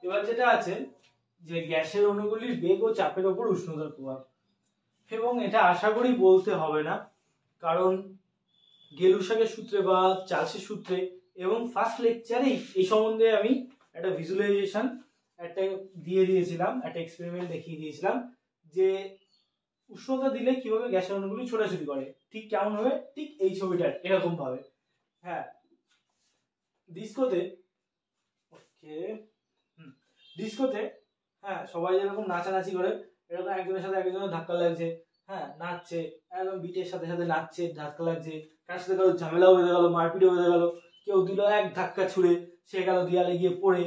এবার যেটা আছে যে গ্যাসের অণুগুলির বেগ ও চাপের উপর উষ্ণতার প্রভাব, এবং এটা আশা করি বলতে হবে না, কারণ গেলুসাকের সূত্রে বা চার্লসের সূত্রে এবং ফার্স্ট লেকচারেই এই সম্বন্ধে আমি একটা ভিজুয়ালাইজেশন একটা দিয়ে দিয়েছিলাম, একটা এক্সপেরিমেন্ট দেখিয়ে দিয়েছিলাম যে উষ্ণতা দিলে কিভাবে গ্যাসের অণুগুলি ছোটাছুটি করে, ঠিক কেমন হবে, ঠিক এই ছবিটার এরকম ভাবে। হ্যাঁ, ডিস্কোতে ডিস্কোতে হ্যাঁ সবাই যেরকম নাচানাচি করে এরকম একজনের সাথে একজনের ধাক্কা লাগছে, হ্যাঁ নাচছে, একদম বিটের সাথে সাথে নাচছে, ধাক্কা লাগছে, কার সাথে কারো ঝামেলাও বেঁধে গেল, মারপিটও বেঁধে গেল, কেউ দিল এক ধাক্কা ছুঁড়ে, সে গেল দেয়ালে গিয়ে পড়ে,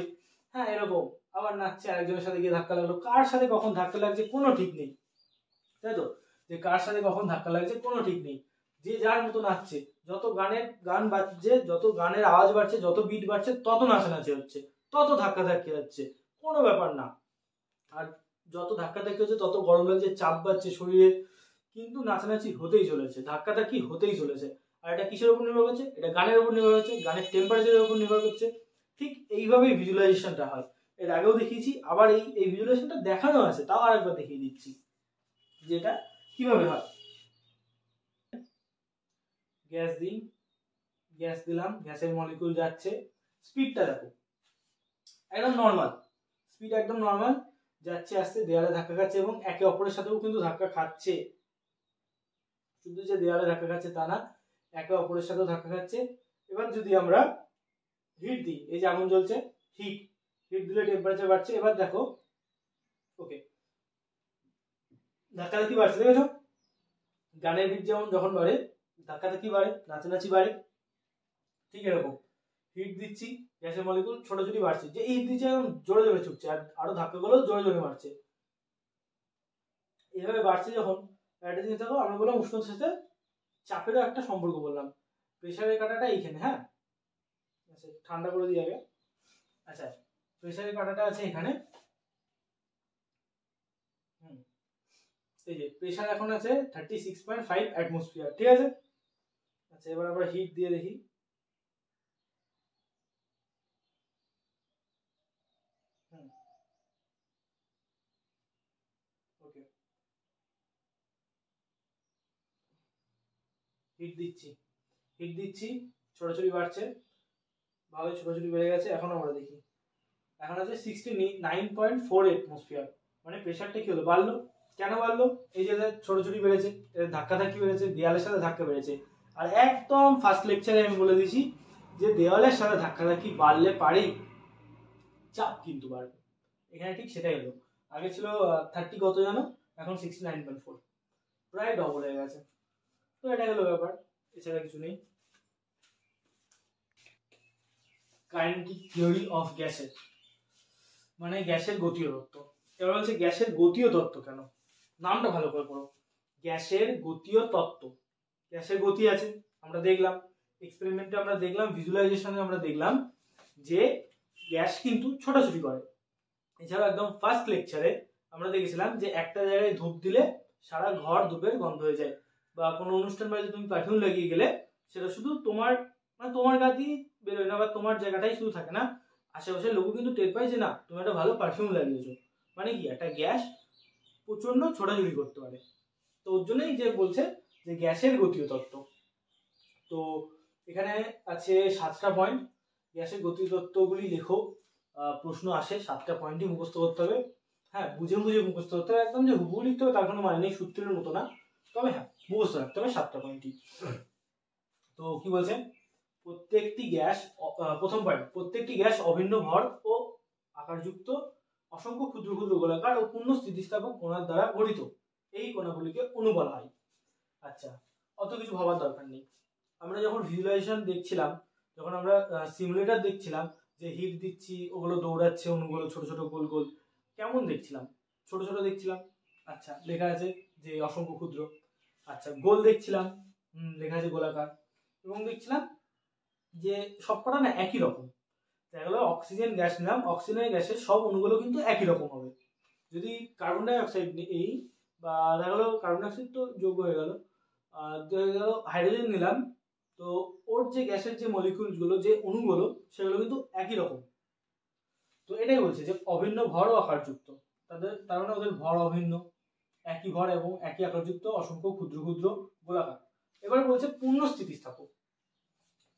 হ্যাঁ এরকম আবার নাচছে, আরেকজনের সাথে গিয়ে ধাক্কা লাগলো, কার সাথে কখন ধাক্কা লাগছে কোনো ঠিক নেই, তাই তো, যে কার সাথে কখন ধাক্কা লাগছে কোনো ঠিক নেই, যে যার মতো নাচছে, যত গান বাজছে, যত গানের আওয়াজ বাড়ছে, যত বিট বাড়ছে, তত নাচানাচি হচ্ছে, তত ধাক্কা ধাক্কি হচ্ছে, কোনো ব্যাপার না। আর যত ধাক্কা ধাক্কি হচ্ছে তত গরম লাগছে, চাপ বাড়ছে শরীরে, কিন্তু নাচানাচি হতেই চলেছে, ধাক্কা ধাক্কি হতেই চলেছে। আর এটা কিসের উপর নির্ভর করছে? এটা গানের উপর নির্ভর করছে, গানের টেম্পারেচারের উপর নির্ভর করছে। ঠিক এইভাবেই ভিজুয়ালাইজেশনটা হয়, এর আগেও দেখিয়েছি, আবার এই ভিজুয়ালাইজেশনটা দেখানো আছে, তাও আরেকবার দেখিয়ে দিচ্ছি যেটা কিভাবে হয়। গ্যাস দিলাম, গ্যাসের মলিকুল যাচ্ছে, স্পিডটা দেখো একদম নর্মাল, স্পিড একদম নর্মাল যাচ্ছে, আসছে, দেয়ালে ধাক্কা খাচ্ছে, এবং একে অপরের সাথেও কিন্তু ধাক্কা খাচ্ছে, শুধু যে দেয়ালে ধাক্কা খাচ্ছে তা না, একে অপরের সাথেও ধাক্কা খাচ্ছে। এবার যদি আমরা হিট দিই, এই যে আগুন জ্বলছে, হিট দিলে টেম্পারেচার বাড়ছে। এবার দেখো, ওকে, ধাক্কাটা কি বাড়ছে দেখেছো, গানের বিট যেমন যখন বাড়ে ধাক্কাটা কি বাড়ে, নাচানাচি বাড়ে, ঠিক এরকম হিট দিচ্ছি, গ্যাসের মলিকুল ছোটাছুটি বাড়ছে, যে হিট দিচ্ছে একদম জোরে জোরে ছুটছে, আর আরো ধাক্কাগুলো জোরে জোরে মারছে, এইভাবে বাড়ছে যখন। একটা জিনিস দেখো, আমরা বললাম উষ্ণতার সাথে চাপেরও একটা সম্পর্ক বললাম, প্রেসারের কাঁটাটা এইখানে, হ্যাঁ আচ্ছা ঠান্ডা করে দিই আগে। আচ্ছা, প্রেসারের কাঁটাটা আছে এখানে, এই যে প্রেসার এখন আছে 36.5 অ্যাটমসফিয়ার, ঠিক আছে। আচ্ছা, এবার আমরা হিট দিয়ে দেখি, ওকে, হিট দিচ্ছি, ছোটাছুটি বাড়ছে, ভালো ছোটাছুটি বেড়ে গেছে। এখন আমরা দেখি, এখন আছে 69.4 অ্যাটমসফিয়ার, মানে প্রেসারটা কি হলো, বাড়লো। কেন বাড়লো? এই যে ছোটাছুটি বেড়েছে, ধাক্কা ধাক্কি বেড়েছে, দেয়ালের সাথে ধাক্কা বেড়েছে। আর একদম ফার্স্ট লেকচারে আমি বলে দিয়েছি যে দেওয়ালের সাথে ধাক্কা ধাক্কি বাড়লে পারেই চাপ কিন্তু বাড়বে, এখানে ঠিক সেটাই হলো। আগে ছিল 30 কত জানো, এখন 69.4, প্রায় ডবল হয়ে গেছে। তো এটা হলো ব্যাপার, এছাড়া কিছু নেই। কাইনেটিক থিওরি অফ গ্যাসেস, মানে গ্যাসের গতীয় তত্ত্ব। এবার হচ্ছে গ্যাসের গতীয় তত্ত্ব কেন, নামটা ভালো করে পড়ো, গ্যাসের গতীয় তত্ত্ব। গ্যাসের গতি আছে, আমরা দেখলাম এক্সপেরিমেন্টে, আমরা দেখলাম ভিজুয়ালাইজেশনে, আমরা দেখলাম যে গ্যাস কিন্তু ছোটাছুটি করে। এছাড়া একদম ফার্স্ট লেকচারে আমরা দেখেছিলাম যে একটা জায়গায় ধূপ দিলে সারা ঘর ধূপের গন্ধ হয়ে যায়, বা কোনো অনুষ্ঠান বাড়িতে তুমি পারফিউম লাগিয়ে গেলে সেটা শুধু তোমার, মানে তোমার গাতেই বেরোয় না, বা তোমার জায়গাটাই শুধু থাকে না, আশেপাশের লোকও কিন্তু টের পায় যে না তুমি একটা ভালো পারফিউম লাগিয়েছো। মানে কি, একটা গ্যাস প্রচন্ড ছোটাছুটি করতে পারে। তো ওর জন্যই যে বলছে যে গ্যাসের গতীয় তত্ত্ব। তো এখানে আছে 7টা পয়েন্ট, গ্যাসের গতীয় তত্ত্বগুলি লেখো, প্রশ্ন আসে, 7টা পয়েন্টই মুখস্থ করতে হবে, হ্যাঁ বুঝে বুঝে মুখস্থ করতে হবে, একদম যে হুবহু লিখতে হবে তার কোনো মানে নেই, সূত্রের মতো না, তবে হ্যাঁ মুখস্থ রাখতে হবে 7টা পয়েন্টই। তো কি বলছে, প্রত্যেকটি গ্যাস, প্রথম পয়েন্ট, প্রত্যেকটি গ্যাস অভিন্ন ভর ও আকারযুক্ত অসংখ্য ক্ষুদ্র ক্ষুদ্র গোলাকার ও পূর্ণ স্থিতিস্থাপক কণার দ্বারা গঠিত, এই কণাগুলিকে অণু বলা হয়। আচ্ছা, অত কিছু ভাবার দরকার নেই। আমরা যখন ভিজুয়ালাইজেশন দেখছিলাম, যখন আমরা সিমুলেটর দেখছিলাম, যে হিট দিচ্ছি, ওগুলো দৌড়াচ্ছে, অণুগুলো ছোট ছোট গোল গোল, কেমন দেখছিলাম, ছোট ছোট দেখছিলাম, আচ্ছা লেখা আছে যে অসংখ্য ক্ষুদ্র। আচ্ছা, গোল দেখছিলাম, লেখা আছে গোলাকার, এবং দেখছিলাম যে সবকটা না একই রকম। দেখা গেলো অক্সিজেন গ্যাস নিলাম, অক্সিজেন গ্যাসের সব অণুগুলো কিন্তু একই রকম হবে। যদি কার্বন ডাই অক্সাইড এই, বা দেখা গেলো কার্বন ডাই অক্সাইড তো যোগ্য হয়ে গেল, দেখা গেল হাইড্রোজেন নিলাম, তো ওর যে গ্যাসের যে মলিকিউলগুলো, যে অণুগুলো, সেগুলো কিন্তু একই রকম। তো এটাই বলছে যে অভিন্ন ভর ও আকারযুক্ত, তার মানে ওদের ভর অভিন্ন, একই ভর এবং একই আকারযুক্ত অসংখ্য ক্ষুদ্র ক্ষুদ্র গোলাকার। এবার বলছে পূর্ণ স্থিতিস্থাপক।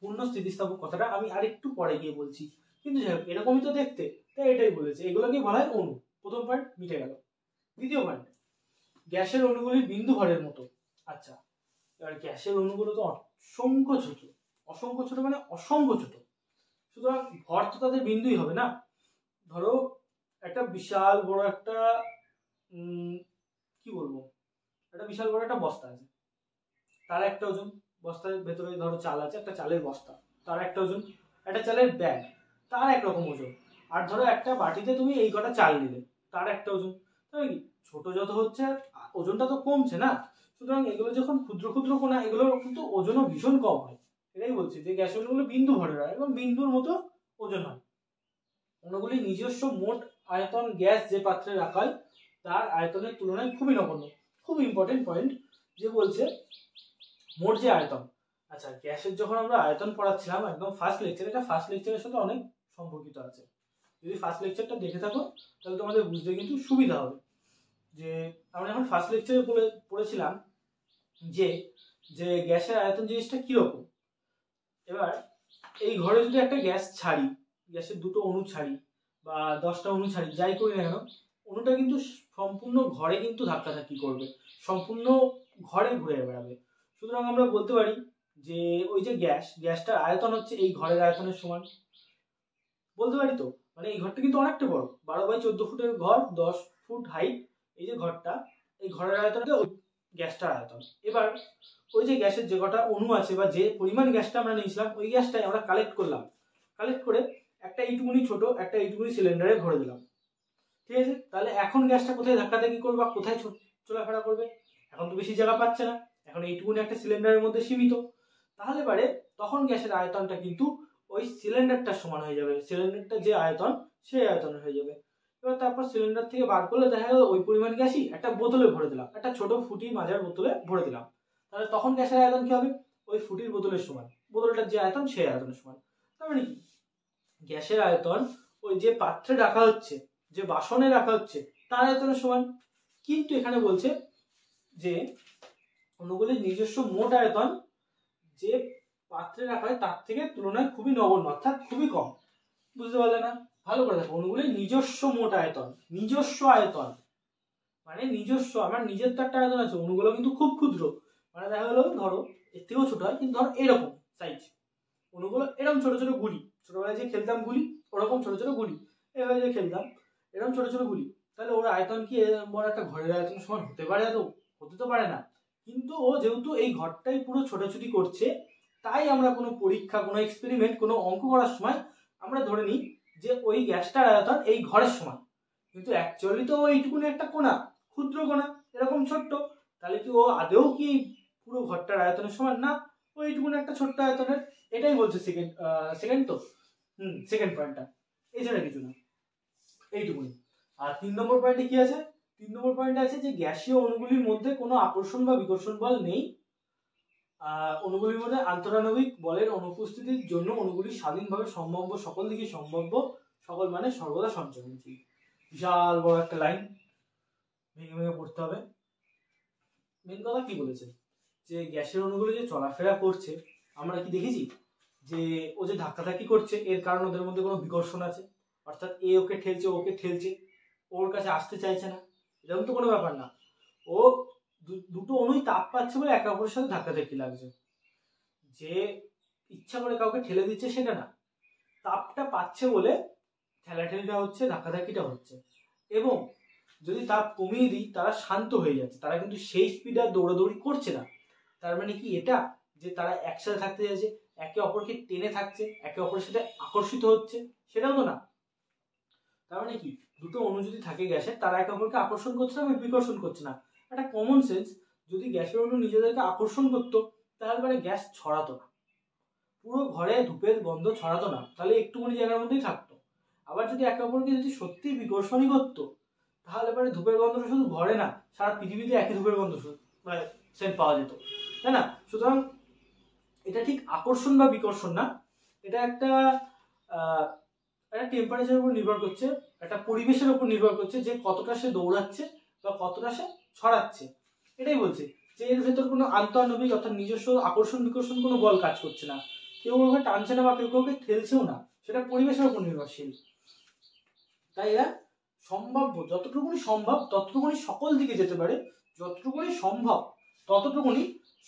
পূর্ণ স্থিতিস্থাপক কথাটা আমি আরেকটু পরে গিয়ে বলছি, কিন্তু যাই হোক এরকমই তো দেখতে, তাই এটাই বলেছে। এগুলোকে বলা হয় অণু। প্রথম পয়েন্ট মিটে গেল। দ্বিতীয় পয়েন্ট, গ্যাসের অণুগুলি বিন্দু ভরের মতো। আচ্ছা, এবার গ্যাসের অণুগুলো তো অসংখ্য ছোট, অসংখ্য ছোট মানে অসংখ্য ছোট, সুতরাং ভর তো তাদের বিন্দুই হবে না। ধরো একটা বিশাল বড় একটা কি বলবো, একটা বিশাল বড় একটা বস্তা আছে, তার একটা ওজন, বস্তার ভেতরে ধরো চাল আছে, একটা চালের বস্তা, তার একটা ওজন, একটা চালের ব্যাগ, তার একরকম ওজন, আর ধরো একটা বাটিতে তুমি এই কটা চাল নিলে, তার একটা ওজন। তাই কি ছোট যত হচ্ছে ওজনটা তো কমছে না, সুতরাং এগুলো যখন ক্ষুদ্র ক্ষুদ্র কণা, এগুলোর কিন্তু ওজনও ভীষণ কম হয়। এটাই বলছি যে গ্যাসের অণুগুলো বিন্দু ভরের হয় এবং বিন্দুর মতো ওজন হয়। অণুগুলির নিজস্ব মোট আয়তন গ্যাস যে পাত্রে রাখা হয় তার আয়তনের তুলনায় খুবই নগণ্য। খুব ইম্পর্টেন্ট পয়েন্ট, যে বলছে মোট যে আয়তন। আচ্ছা, গ্যাসের যখন আমরা আয়তন পড়াচ্ছিলাম একদম ফার্স্ট লেকচার, এটা ফার্স্ট লেকচারের সাথে অনেক সম্পর্কিত আছে। যদি ফার্স্ট লেকচারটা দেখে থাকো তাহলে তোমাদের বুঝতে কিন্তু সুবিধা হবে। যে আমরা যখন ফার্স্ট লেকচারে পড়েছিলাম যে যে গ্যাসের আয়তন জিনিসটা কিরকম। এবার এই ঘরে যদি একটা গ্যাস ছাড়ি, গ্যাসের দুটো অণু ছাড়ি বা 10টা অণু ছাড়ি, যাই করি না কেন, অণুটা কিন্তু সম্পূর্ণ ঘরে কিন্তু ধাক্কাধাক্কি করবে, সম্পূর্ণ ঘরে ঘুরে বেড়াবে। সুতরাং আমরা বলতে পারি যে ওই যে গ্যাসটার আয়তন হচ্ছে এই ঘরের আয়তনের সমান। বলতে পারি তো, মানে এই ঘরটা কিন্তু অনেকটা বড়, 12 বাই 14 ফুটের ঘর, 10 ফুট হাইট। এই যে ঘরটা, এই ঘরের আয়তন ওই গ্যাসটার আয়তন। এবার ওই যে গ্যাসের যে কটা অণু আছে বা যে পরিমাণ গ্যাসটা আমরা নিয়েছিলাম, ওই গ্যাসটাই আমরা কালেক্ট করলাম, কালেক্ট করে একটা এইটুকুনি ছোট একটা এইটুকুনি সিলিন্ডারে ভরে দিলাম। ঠিক আছে, তাহলে এখন গ্যাসটা কোথায় ধাক্কাধাক্কি করবে বা কোথায় চলাফেরা করবে? এখন তো বেশি জায়গা পাচ্ছে না, এখন এইটুকুনি একটা সিলিন্ডারের মধ্যে সীমিত। তাহলে পারে তখন গ্যাসের আয়তনটা কিন্তু ওই সিলিন্ডারটার সমান হয়ে যাবে, সিলিন্ডারটা যে আয়তন সেই আয়তনের হয়ে যাবে। এবার তারপর সিলিন্ডার থেকে বার করলে দেখা গেল ওই পরিমাণ গ্যাসই একটা বোতলে ভরে দিলাম, একটা ছোট ফুটি মাঝার বোতলে ভরে দিলাম, তাহলে তখন গ্যাসের আয়তন কি হবে? ওই ফুটির বোতলের সমান, বোতলটার যে আয়তন সেই আয়তনের সমান। তার মানে কি গ্যাসের আয়তন ওই যে পাত্রে রাখা হচ্ছে, যে বাসনে রাখা হচ্ছে তার আয়তনের সমান। কিন্তু এখানে বলছে যে অণুগুলির নিজস্ব মোট আয়তন যে পাত্রে রাখা হয় তার থেকে তুলনায় খুবই নগণ্য, অর্থাৎ খুবই কম। বুঝতে পারলে না? ভালো করে দেখো, অণুগুলির নিজস্ব মোট আয়তন, নিজস্ব আয়তন মানে নিজস্ব, আমার নিজের তো একটা আয়তন আছে, অণুগুলো কিন্তু খুব ক্ষুদ্র, মানে দেখা গেলো ধরো এর থেকেও ছোট হয়, কিন্তু ধরো এরকম সাইজ অণুগুলো, এরকম ছোট ছোট গুলি, ছোটবেলায় যে খেলতাম গুলি, ওরকম ছোট ছোট গুলি, এভাবে যে খেলতাম এরকম ছোট ছোট গুলি, তাহলে ওর আয়তন কি বড় একটা ঘরের আয়তন সমান হতে পারে? তো হতে তো পারে না। কিন্তু ও যেহেতু এই ঘরটাই পুরো ছোটাছুটি করছে, তাই আমরা কোনো পরীক্ষা, কোনো এক্সপেরিমেন্ট, কোনো অঙ্ক করার সময় আমরা ধরে নিই যে ওই গ্যাসটার আয়তন এই ঘরের সমান, কিন্তু অ্যাকচুয়ালি তো এইটুকুনি একটা কোণা, ক্ষুদ্র কোণা, এরকম ছোট্ট। তাহলে কি ও আদেও কি পুরো ঘরটার আয়তনের সমান? না, ওইটুকুনি একটা ছোট্ট আয়তনের। এটাই বলছে সেকেন্ড তো সেকেন্ড পয়েন্টটা, এছাড়া কিছু না, এইটুকুনি। আর 3 নম্বর পয়েন্টে কি আছে? 3 নম্বর পয়েন্টে আছে যে গ্যাসীয় অণুগুলির মধ্যে কোনো আকর্ষণ বা বিকর্ষণ বল নেই। অণুগুলির মধ্যে আন্তরাণবিক বলের অনুপস্থিতির জন্য অণুগুলি স্বাধীনভাবে সম্ভাব্য সকল দিকে সম্ভাব্য, সকল মানে সর্বদা সঞ্চরণশীল। বিশাল বড় একটা লাইন, ভেঙে ভেঙে পড়তে হবে। মেন কথা কি বলেছে যে গ্যাসের অণুগুলো যে চলাফেরা করছে, আমরা কি দেখেছি যে ও যে ধাক্কাধাক্কি করছে এর কারণ ওদের মধ্যে কোনো বিকর্ষণ আছে, অর্থাৎ এ ওকে ঠেলছে, ওকে ঠেলছে, ওর কাছে আসতে চাইছে না, এরকম তো কোনো ব্যাপার না। ও দুটো অণুই তাপ পাচ্ছে বলে একে অপরের সাথে ধাক্কাধাক্কি লাগছে, যে ইচ্ছা করে কাউকে ঠেলে দিচ্ছে সেটা না, তাপটা পাচ্ছে বলে ঠেলাঠেলিটা হচ্ছে, ধাক্কাধাক্কিটা হচ্ছে। এবং যদি তাপ কমিয়ে দিই তারা শান্ত হয়ে যাচ্ছে, তারা কিন্তু সেই স্পিডে আর দৌড়াদৌড়ি করছে না। তার মানে কি এটা যে তারা একসাথে থাকতে চাইছে, একে অপরকে টেনে থাকছে, একে অপরের সাথে আকর্ষিত হচ্ছে, সেটাও তো না। তার মানে কি দুটো অণু যদি থাকে গ্যাসের, তারা একে অপরকে আকর্ষণ করছে না, বিকর্ষণ করছে না। একটা কমন সেন্স, যদি গ্যাসের অণু নিজেদেরকে আকর্ষণ করতো তাহলে মানে গ্যাস ছড়াতো না, পুরো ঘরে ধূপের গন্ধ ছড়াতো না, তাহলে একটুখানি জায়গার মধ্যেই থাকতো। আবার যদি একে অপরকে যদি সত্যি বিকর্ষণই করতো তাহলে পরে ধূপের গন্ধটা শুধু ঘরে না, সারা পৃথিবীতে একই ধূপের গন্ধ মানে সেন্ট পাওয়া যেত, তাই না? সুতরাং এটা ঠিক আকর্ষণ বা বিকর্ষণ না, এটা একটা একটা টেম্পারেচারের উপর নির্ভর করছে, একটা পরিবেশের উপর নির্ভর করছে যে কতটা সে দৌড়াচ্ছে বা কতটা সে ছড়াচ্ছে। এটাই বলছে যে এর ভেতর কোনো আন্তঃআণবিক অর্থাৎ নিজস্ব আকর্ষণ বিকর্ষণ কোনো বল কাজ করছে না, কেউ কাউকে টানছে না বা কেউ কাউকে ঠেলছেও না, সেটা পরিবেশের উপর নির্ভরশীল। তাই এরা সম্ভাব্য যতটুকুনি সম্ভব ততটুকুনি সকল দিকে যেতে পারে, যতটুকুনি সম্ভব ততটুকুনি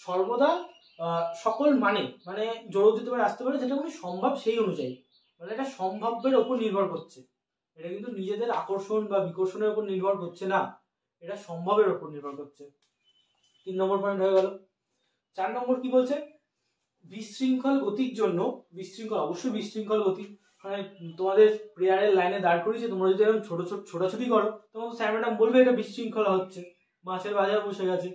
সর্বদা সকল মানে মানে জড়ো যেতে পারে, আসতে পারে, যেটাকুনি সম্ভব সেই অনুযায়ী। মানে এটা সম্ভাব্যের ওপর নির্ভর করছে, এটা কিন্তু নিজেদের আকর্ষণ বা বিকর্ষণের উপর নির্ভর করছে না, এটা সম্ভবের উপর নির্ভর করছে। 3 নম্বর পয়েন্ট হয়ে গেল। 4 নম্বর কি বলছে, বিশৃঙ্খল গতির জন্য, বিশৃঙ্খল অবশ্যই বিশৃঙ্খল গতি, মানে তোমাদের প্রেয়ারের লাইনে দাঁড় করিয়েছে, তোমরা যদি এরকম ছোট ছোট ছোটাছুটি করো তখন স্যার ম্যাডাম বলবে এটা বিশৃঙ্খলা হচ্ছে, মাছের বাজার বসে গেছে।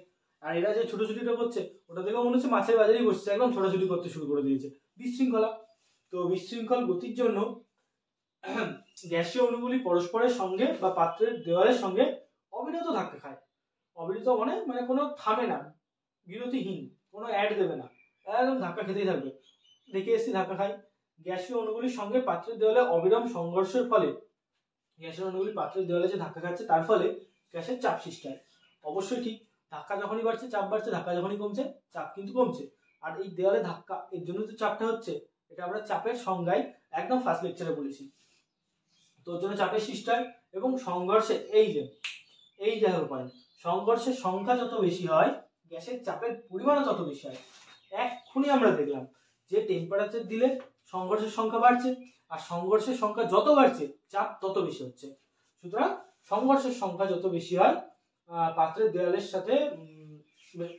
আর এরা যে ছোটাছুটিটা করছে ওটা দেখেও মনে হচ্ছে মাছের বাজারেই বসছে, একদম ছোটাছুটি করতে শুরু করে দিয়েছে, বিশৃঙ্খলা। তো বিশৃঙ্খল গতির জন্য গ্যাসীয় অণুগুলি পরস্পরের সঙ্গে বা পাত্রের দেওয়ালের সঙ্গে অবিরত ধাক্কা খায়। অবিরত মানে মানে কোনো থামে না, বিরতিহীন, কোনো অ্যাড দেবে না, একদম ধাক্কা খেতেই থাকবে। দেখে এসছি ধাক্কা খায়। গ্যাসীয় অণুগুলির সঙ্গে পাত্রের দেওয়ালে অবিরাম সংঘর্ষের ফলে, গ্যাসীয় অণুগুলি পাত্রের দেওয়ালে যে ধাক্কা খাচ্ছে তার ফলে গ্যাসের চাপ সৃষ্টি হয়। অবশ্যই ঠিক, ধাক্কা যখনই বাড়ছে চাপ বাড়ছে, ধাক্কা যখনই কমছে চাপ কিন্তু কমছে। আর এই দেওয়ালে ধাক্কা, এর জন্য যে চাপটা হচ্ছে, এটা আমরা চাপের সংজ্ঞায় একদম ফার্স্ট লেকচারে বলেছি। তোর জন্য চাপের সৃষ্টি হয় এবং সংঘর্ষে এই যে পয়েন্ট, সংঘর্ষের সংখ্যা যত বেশি হয় গ্যাসের চাপের পরিমাণও তত বেশি হয়। এক্ষুনি আমরা দেখলাম যে টেম্পারেচার দিলে সংঘর্ষের সংখ্যা বাড়ছে, আর সংঘর্ষের সংখ্যা যত বাড়ছে চাপ তত বেশি হচ্ছে। সুতরাং সংঘর্ষের সংখ্যা যত বেশি হয় পাত্রের দেওয়ালের সাথে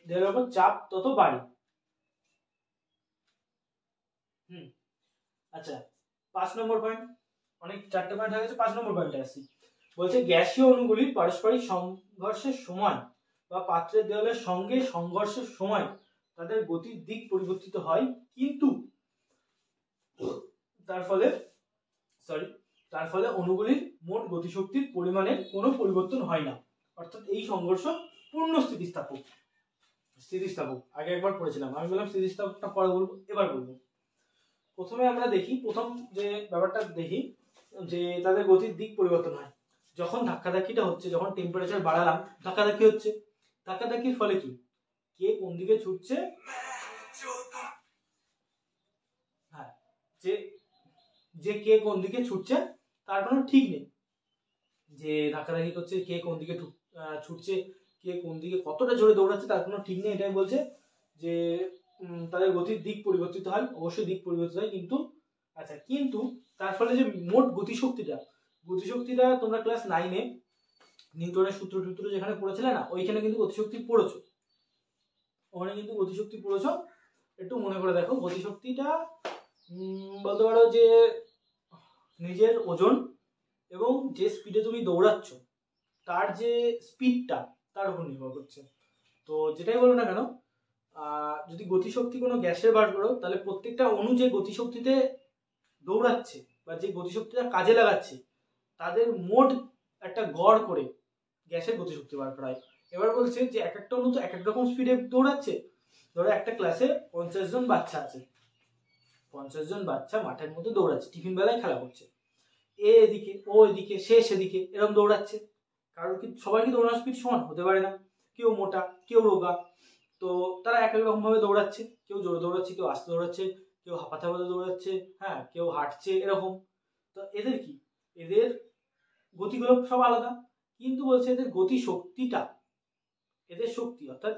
দেওয়ালের উপর চাপ তত বাড়ে। আচ্ছা, 5 নম্বর পয়েন্ট, অনেক 4টে পয়েন্ট হয়ে গেছে, 5 নম্বর পয়েন্টে আসি। বলছে গ্যাসীয় অণুগুলির পারস্পরিক সংঘর্ষের সময় বা পাত্রের দেওয়ালের সঙ্গে সংঘর্ষের সময় তাদের গতির দিক পরিবর্তিত হয়, কিন্তু তার ফলে অণুগুলির মোট গতিশক্তির পরিমাণের কোনো পরিবর্তন হয় না। অর্থাৎ এই সংঘর্ষ পূর্ণ স্থিতিস্থাপক। আগে একবার পড়েছিলাম, আমি বললাম স্থিতিস্থাপকটা পরে বলবো, এবার বলবো। প্রথমে আমরা দেখি, প্রথম যে ব্যাপারটা দেখি যে তাদের গতির দিক পরিবর্তন হয় যখন ধাক্কাধাক্কিটা হচ্ছে, যখন টেম্পারেচার বাড়ালাম ধাক্কাধাক্কি হচ্ছে, ধাক্কাধাক্কির ফলে কি কে কোন দিকে ছুটছে, হ্যাঁ, যে কে কোন দিকে ছুটছে তার কোনো ঠিক নেই, যে ধাক্কাধাক্কি করছে কে কোন দিকে ছুটছে, কে কোন দিকে কতটা জোরে দৌড়াচ্ছে তার কোনো ঠিক নেই। এটাই বলছে যে তাদের গতির দিক পরিবর্তিত হয়, অবশ্যই দিক পরিবর্তিত হয়, কিন্তু আচ্ছা, কিন্তু তার ফলে যে মোট গতিশক্তিটা তোমরা ক্লাস 9-এ নিউটনের সূত্র যেখানে পড়েছিলে না, ওইখানে কিন্তু গতিশক্তি পড়েছো, ওখানে কিন্তু গতিশক্তি পড়েছো, একটু মনে করে দেখো। গতিশক্তিটা বলতে পারো যে নিজের ওজন এবং যে স্পিডে তুমি দৌড়াচ্ছ তার যে স্পিডটা তার উপর নির্ভর করছে। তো যেটাই বলো না কেন, যদি গতিশক্তি কোনো গ্যাসের বার করো তাহলে প্রত্যেকটা অণু যে গতিশক্তিতে দৌড়াচ্ছে বা যে গতিশক্তিটা কাজে লাগাচ্ছে তাদের মোট একটা গড় করে গ্যাসের গতিশক্তি বার করা হয়। এবার বলছে যে এক একটা অণু তো এক এক রকম স্পিডে দৌড়াচ্ছে। ধরো একটা ক্লাসে 50 জন বাচ্চা আছে, 50 জন বাচ্চা মাঠের মধ্যে দৌড়াচ্ছে, টিফিন বেলায় খেলা করছে, এ এদিকে ও এদিকে সে সেদিকে এরকম দৌড়াচ্ছে। কারণ কি সবার কি দৌড়ানোর স্পিড সমান হতে পারে না, কেউ মোটা কেউ রোগা, তো তারা এক এক রকম ভাবে দৌড়াচ্ছে, কেউ জোরে দৌড়াচ্ছে, কেউ আস্তে দৌড়াচ্ছে, কেউ হাঁপাতে হাঁপাতে দৌড়াচ্ছে, হ্যাঁ, কেউ হাঁটছে, এরকম। তো এদের গতিগুলো সব আলাদা, কিন্তু বলছে এদের গতিশক্তিটা, এদের শক্তি অর্থাৎ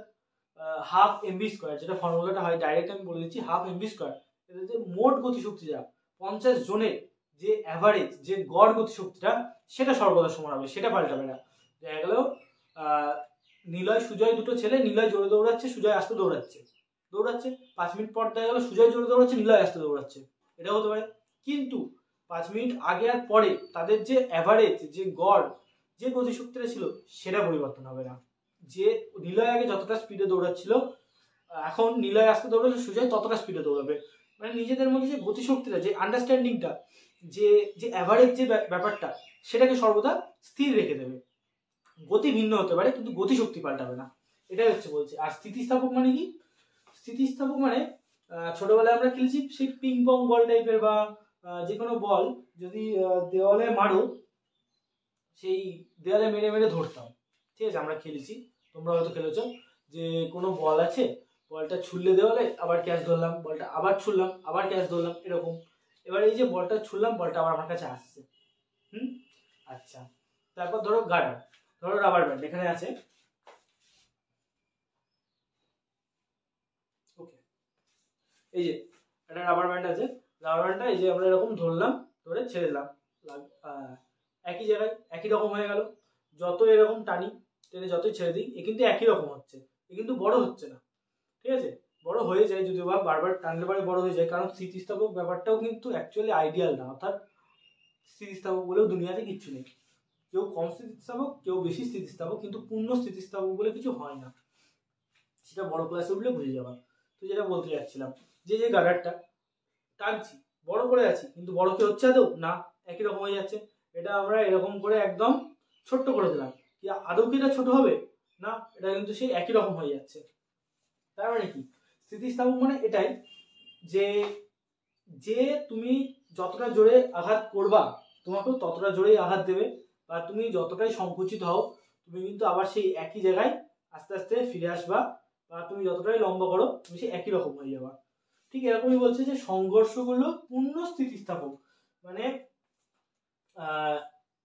হাফ এমভি স্কোয়ার, যেটা ফর্মুলাটা হয় ডাইরেক্ট আমি বলে দিচ্ছি, হাফ এমভি স্কোয়ার। এদের যে মোট গতিশক্তি যা 50 জনের যে অ্যাভারেজ যে গড় গতিশক্তিটা সেটা সর্বদা সমান হবে, সেটা পাল্টাবে না। দেখা গেল নিলয় সুজয় দুটো ছেলে, নিলয় জোরে দৌড়াচ্ছে, সুজয় আস্তে দৌড়াচ্ছে, 5 মিনিট পর দেখা গেল সুজয় জোরে দৌড়াচ্ছে, নিলয় আস্তে দৌড়াচ্ছে, এটা হতে পারে। কিন্তু 5 মিনিট আগে আর পরে তাদের যে অ্যাভারেজ যে গড় যে গতিশক্তিটা ছিল সেটা পরিবর্তন হবে না। যে নিলয় আগে যতটা স্পিডে দৌড়াচ্ছিল এখন নিলয় আস্তে দৌড়ালে সুজয় ততটা স্পিডে দৌড়াবে। মানে নিজেদের মধ্যে যে গতিশক্তিটা, যে আন্ডারস্ট্যান্ডিংটা, যে অ্যাভারেজ যে ব্যাপারটা সেটাকে সর্বদা স্থির রেখে দেবে। গতি ভিন্ন হতে পারে কিন্তু গতিশক্তি পাল্টাবে না, এটাই হচ্ছে বলছে। আর স্থিতিস্থাপক মানে কি? স্থিতিস্থাপক মানে ছোটবেলায় আমরা খেলেছি সেই পিং পং বল টাইপের বা যে কোনো বল যদি দেওয়ালে মারো, সেই দেওয়ালে মেরে মেরে ধরতাম। ঠিক আছে, আমরা খেলেছি, তোমরা হয়তো খেলেছ, যে কোনো বল আছে, বলটা ছুড়লে দেওয়ালে, আবার ক্যাচ ধরলাম, বলটা আবার ছুড়লাম, আবার ক্যাচ ধরলাম, এরকম। এবার এই যে বলটা ছুড়লাম, বলটা আবার আমার কাছে আসছে। আচ্ছা, তারপর ধরো গার্ডার, ধরো রাবার ব্যান্ড এখানে আছে, ওকে, এই যে একটা রাবার ব্যান্ড আছে, রাবার ব্যান্ডটা এই যে আমরা এরকম ধরলাম, ধরে ছেড়ে দিলাম, একই জায়গায় একই রকম হয়ে গেল। যত এরকম টানি, টেনে যতই ছেড়ে দিই, এ কিন্তু একই রকম হচ্ছে, এ কিন্তু বড় হচ্ছে না। ঠিক আছে, বড় হয়ে যায় যদিও বা বারবার টানলে পরে বড় হয়ে যায়, কারণ স্থিতিস্থাপক ব্যাপারটাও কিন্তু অ্যাকচুয়ালি আইডিয়াল না, অর্থাৎ স্থিতিস্থাপক বলেও দুনিয়াতে কিচ্ছু নেই। কেউ কম স্থিতিস্থাপক, কেউ বেশি স্থিতিস্থাপক, কিন্তু পূর্ণ স্থিতিস্থাপক বলে কিছু হয় না, সেটা বড় ক্লাসে উঠলে বুঝে যাবা। তো যেটা বলতে যাচ্ছিলাম, যে যে গার্ডারটা টানছি, বড় করে আছি, কিন্তু বড় কি হচ্ছে আদৌ? না, একই রকম হয়ে যাচ্ছে। এটা আমরা এরকম করে একদম ছোট্ট করে দিলাম, কি আদৌ কি এটা ছোট হবে? না, এটা কিন্তু সেই একই রকম হয়ে যাচ্ছে। তার মানে কি, স্থিতিস্থাপক মানে এটাই যে যে তুমি যতটা জোরে আঘাত করবা, তোমাকেও ততটা জোরেই আঘাত দেবে, বা তুমি যতটাই সংকুচিত হও, তুমি কিন্তু আবার সেই একই জায়গায় আস্তে আস্তে ফিরে আসবা, বা তুমি যতটাই লম্বা করো, তুমি সেই একই রকম হয়ে যাবা। ঠিক এরকমই বলছে যে সংঘর্ষগুলো পূর্ণ স্থিতিস্থাপক, মানে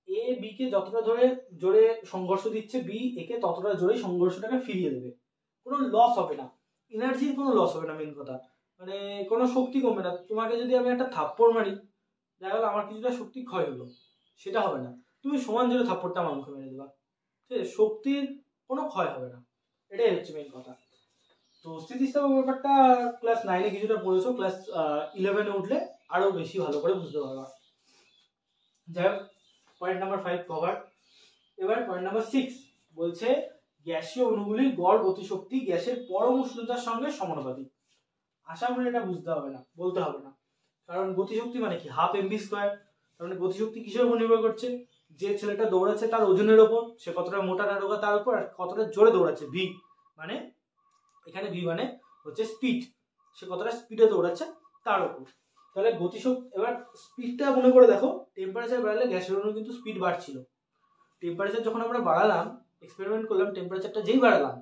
এ বি কে যতটা ধরে জোরে সংঘর্ষ দিচ্ছে, বি একে ততটা জোরে সংঘর্ষটাকে ফিরিয়ে দেবে, কোনো লস হবে না, এনার্জির কোনো লস হবে না, মেন কথা মানে কোনো শক্তি কমবে না। তোমাকে যদি আমি একটা থাপ্পড় মারি, দেখা গেলো আমার কিছুটা শক্তি ক্ষয় হলো, সেটা হবে না, তুমি সমান জোরে থাপ্পড়টা আমার মুখে মেরে দেবা, ঠিক আছে, শক্তির কোনো ক্ষয় হবে না, এটাই হচ্ছে মেন কথা। তো স্থিতিস্থাপক ব্যাপারটা ক্লাস 9-এ কিছুটা পড়েছো, ক্লাস 11-এ উঠলে আরো বেশি ভালো করে বুঝতে পারবা। যাই হোক, পয়েন্ট নাম্বার 5 কভার। এবার পয়েন্ট নাম্বার 6 বলছে গ্যাসীয় অণুগুলির গড় গতিশক্তি গ্যাসের পরম উষ্ণতার সঙ্গে সমানুপাতিক। আশা করি এটা বুঝতে হবে না, বলতে হবে না, কারণ গতিশক্তি মানে কি, হাফ এমভি স্কোয়ার। তার মানে গতিশক্তি কিসের উপর নির্ভর করছে? যে ছেলেটা দৌড়াচ্ছে তার ওজনের উপর, সে কতটা মোটা না রোগা তার উপর, আর কতটা জোরে দৌড়াচ্ছে, ভি মানে এখানে ভি মানে হচ্ছে স্পিড, সে কতটা স্পিডে দৌড়াচ্ছে তার উপর। তাহলে গতিশক্তি, এবার স্পিডটা মনে করে দেখো, টেম্পারেচার বাড়ালে গ্যাসের অণু কিন্তু স্পিড বাড়ছিল, টেম্পারেচার যখন আমরা বাড়ালাম, এক্সপেরিমেন্ট করলাম, টেম্পারেচারটা যেই বাড়ালাম,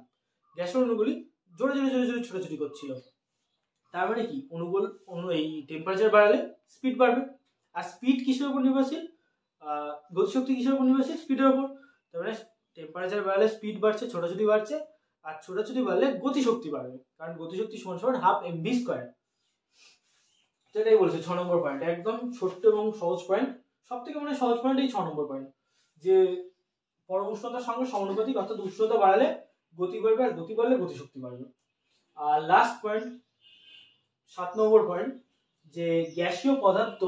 গ্যাসের অণুগুলি জোরে জোরে জোরে জোরে ছোটাছুটি করছিল। তার মানে কি, এই টেম্পারেচার বাড়ালে স্পিড বাড়বে, আর স্পিড কিসের উপর নির্ভরশীল? গতিশক্তি কিসের উপর নির্ভরশীল? স্পিডের উপর। তার মানে টেম্পারেচার বাড়ালে স্পিড বাড়ছে, ছোটাছুটি বাড়ছে, আর ছোটাছুটি বাড়লে গতিশক্তি বাড়বে, কারণ গতিশক্তি সমান সমান হাফ এমভি স্কোয়ার। সেটাই বলছে 6 নম্বর পয়েন্ট, একদম ছোট্ট এবং সহজ পয়েন্ট, সব থেকে মানে সহজ পয়েন্ট এই 6 নম্বর পয়েন্ট, যে পরম উষ্ণতার সঙ্গে সমানুপাতিক, অর্থাৎ উষ্ণতা বাড়ালে গতি বাড়বে, আর গতি বাড়লে গতিশক্তি বাড়বে। আর লাস্ট পয়েন্ট 7 নম্বর পয়েন্ট, যে গ্যাসীয় পদার্থ